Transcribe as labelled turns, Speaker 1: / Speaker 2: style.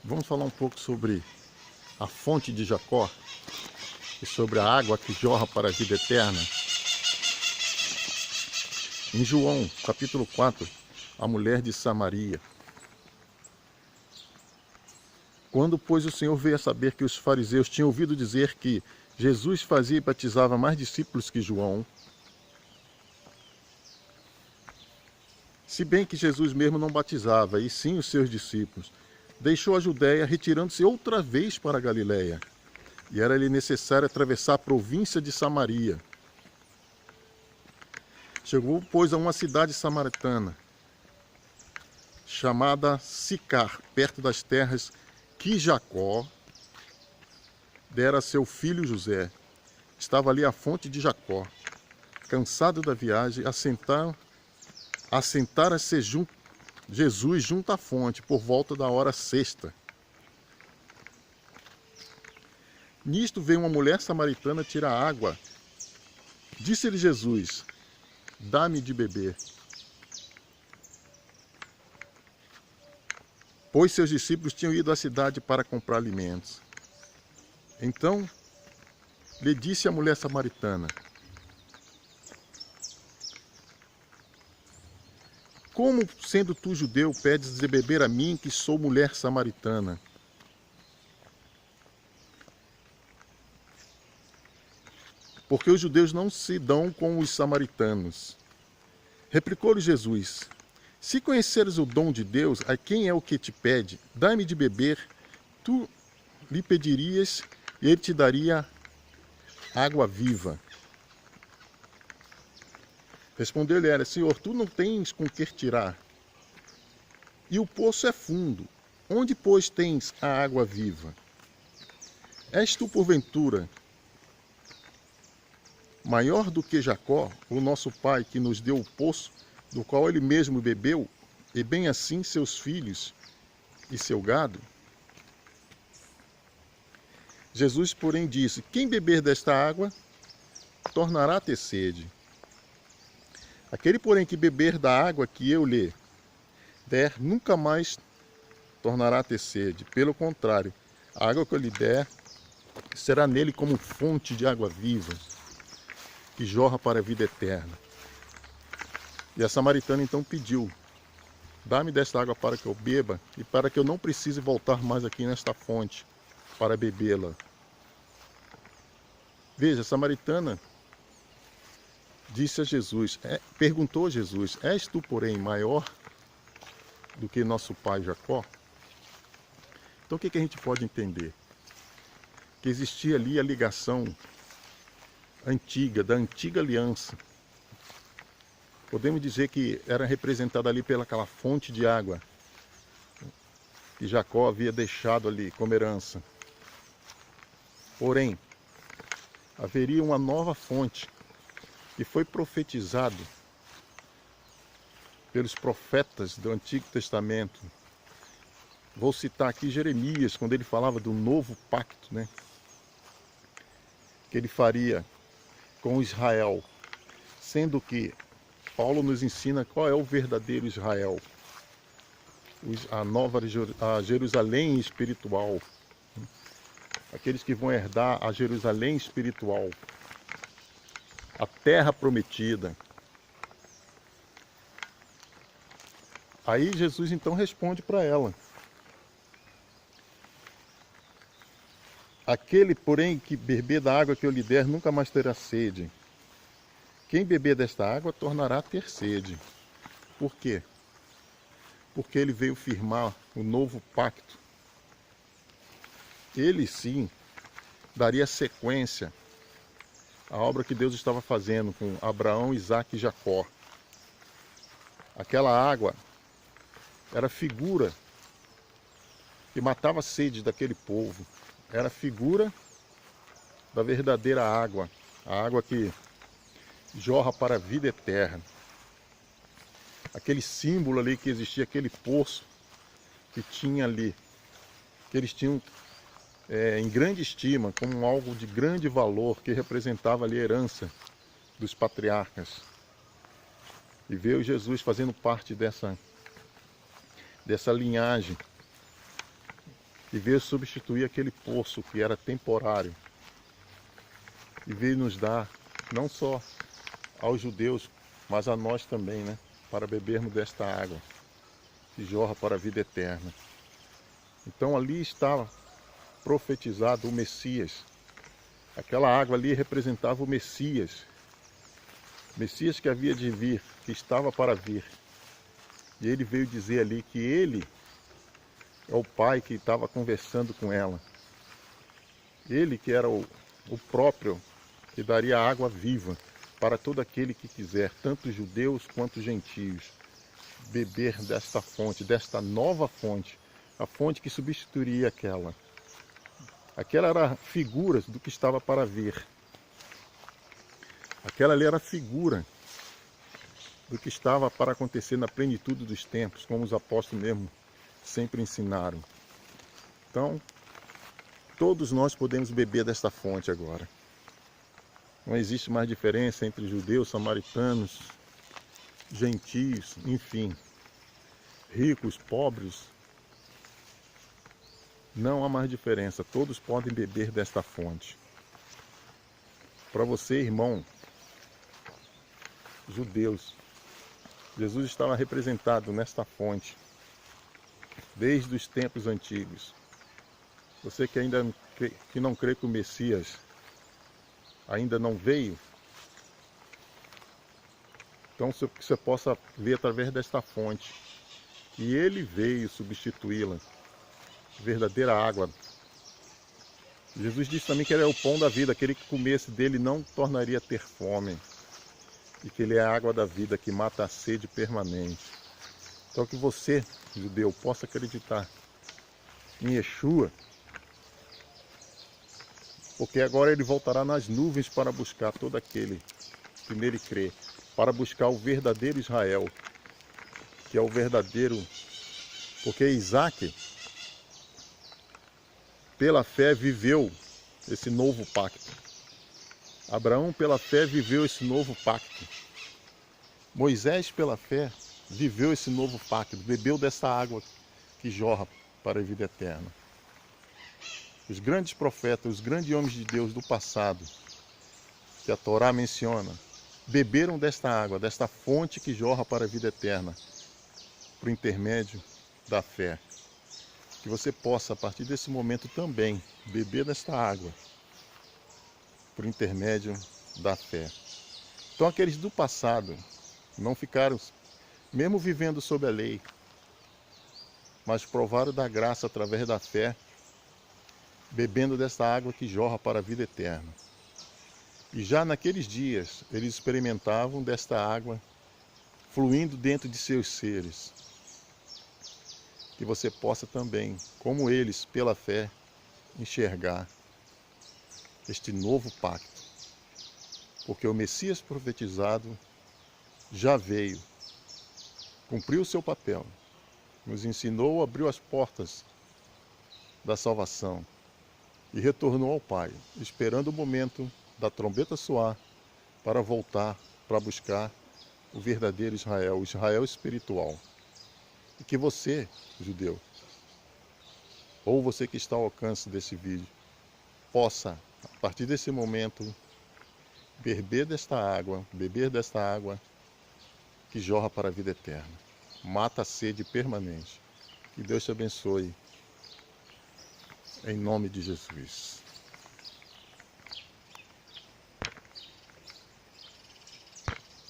Speaker 1: Vamos falar um pouco sobre a fonte de Jacó e sobre a água que jorra para a vida eterna. Em João, capítulo 4, a mulher de Samaria. Quando, pois, o Senhor veio a saber que os fariseus tinham ouvido dizer que Jesus fazia e batizava mais discípulos que João, se bem que Jesus mesmo não batizava, e sim os seus discípulos, deixou a Judéia, retirando-se outra vez para a Galiléia, e era-lhe necessário atravessar a província de Samaria. Chegou, pois, a uma cidade samaritana, chamada Sicar, perto das terras que Jacó dera a seu filho José. Estava ali a fonte de Jacó. Cansado da viagem, assentara-se Jesus junto à fonte, por volta da hora sexta. Nisto veio uma mulher samaritana tirar água. Disse-lhe Jesus: dá-me de beber. Pois seus discípulos tinham ido à cidade para comprar alimentos. Então lhe disse a mulher samaritana: como, sendo tu judeu, pedes de beber a mim, que sou mulher samaritana? Porque os judeus não se dão com os samaritanos. Replicou-lhe Jesus: se conheceres o dom de Deus, a quem é o que te pede, dá-me de beber, tu lhe pedirias e ele te daria água viva. Respondeu-lhe ela: Senhor, tu não tens com que tirar, e o poço é fundo. Onde, pois, tens a água viva? És tu, porventura, maior do que Jacó, o nosso pai, que nos deu o poço, do qual ele mesmo bebeu, e bem assim seus filhos e seu gado? Jesus, porém, disse: quem beber desta água, tornará a ter sede. Aquele, porém, que beber da água que eu lhe der, nunca mais tornará a ter sede. Pelo contrário, a água que eu lhe der será nele como fonte de água viva, que jorra para a vida eterna. E a samaritana então pediu: dá-me desta água para que eu beba e para que eu não precise voltar mais aqui nesta fonte para bebê-la. Veja, a samaritana disse a Jesus, perguntou a Jesus: és tu, porém, maior do que nosso pai Jacó? Então o que a gente pode entender? Que existia ali a ligação antiga, da antiga aliança. Podemos dizer que era representada ali pelaquela fonte de água que Jacó havia deixado ali como herança. Porém, haveria uma nova fonte que foi profetizado pelos profetas do Antigo Testamento. Vou citar aqui Jeremias, quando ele falava do novo pacto, né, que ele faria com Israel, sendo que Paulo nos ensina qual é o verdadeiro Israel, a Jerusalém espiritual, aqueles que vão herdar a Jerusalém espiritual, a terra prometida. Aí Jesus então responde para ela: aquele, porém, que beber da água que eu lhe der, nunca mais terá sede. Quem beber desta água tornará a ter sede. Por quê? Porque ele veio firmar o novo pacto. Ele sim daria sequência à obra que Deus estava fazendo com Abraão, Isaque e Jacó. Aquela água era figura que matava a sede daquele povo. Era figura da verdadeira água, a água que jorra para a vida eterna. Aquele símbolo ali que existia, aquele poço que tinha ali, que eles tinham em grande estima, como algo de grande valor, que representava ali a herança dos patriarcas. E veio Jesus fazendo parte dessa linhagem, e veio substituir aquele poço que era temporário, e veio nos dar, não só aos judeus, mas a nós também, né? Para bebermos desta água que jorra para a vida eterna. Então ali estava profetizado o Messias. Aquela água ali representava o Messias que havia de vir, que estava para vir. E ele veio dizer ali que ele é o Pai que estava conversando com ela. Ele que era o próprio que daria água viva para todo aquele que quiser, tanto judeus quanto gentios, beber desta fonte, desta nova fonte, a fonte que substituiria aquela. Aquela era figura do que estava para vir. Aquela ali era figura do que estava para acontecer na plenitude dos tempos, como os apóstolos mesmo sempre ensinaram. Então, todos nós podemos beber desta fonte agora. Não existe mais diferença entre judeus, samaritanos, gentios, enfim, ricos, pobres. Não há mais diferença, todos podem beber desta fonte. Para você, irmão, judeus, Jesus estava representado nesta fonte desde os tempos antigos. Você que ainda não crê que o Messias ainda não veio, então que você possa ver através desta fonte que ele veio substituí-la, verdadeira água. Jesus disse também que ele é o pão da vida, aquele que comesse dele não tornaria a ter fome, e que ele é a água da vida que mata a sede permanente. Então que você, judeu, possa acreditar em Yeshua, porque agora ele voltará nas nuvens para buscar todo aquele que nele crê, para buscar o verdadeiro Israel, que é o verdadeiro, porque Isaac, pela fé, viveu esse novo pacto. Abraão, pela fé, viveu esse novo pacto. Moisés, pela fé, viveu esse novo pacto, bebeu dessa água que jorra para a vida eterna. Os grandes profetas, os grandes homens de Deus do passado, que a Torá menciona, beberam desta água, desta fonte que jorra para a vida eterna, por intermédio da fé. Que você possa, a partir desse momento também, beber desta água, por intermédio da fé. Então aqueles do passado não ficaram, mesmo vivendo sob a lei, mas provaram da graça através da fé, bebendo desta água que jorra para a vida eterna. E já naqueles dias, eles experimentavam desta água fluindo dentro de seus seres. Que você possa também, como eles, pela fé, enxergar este novo pacto. Porque o Messias profetizado já veio, cumpriu o seu papel, nos ensinou, abriu as portas da salvação e retornou ao Pai, esperando o momento da trombeta soar para voltar para buscar o verdadeiro Israel, o Israel espiritual. E que você, judeu, ou você que está ao alcance desse vídeo, possa, a partir desse momento, beber desta água que jorra para a vida eterna. Mata a sede permanente. Que Deus te abençoe. Em nome de Jesus.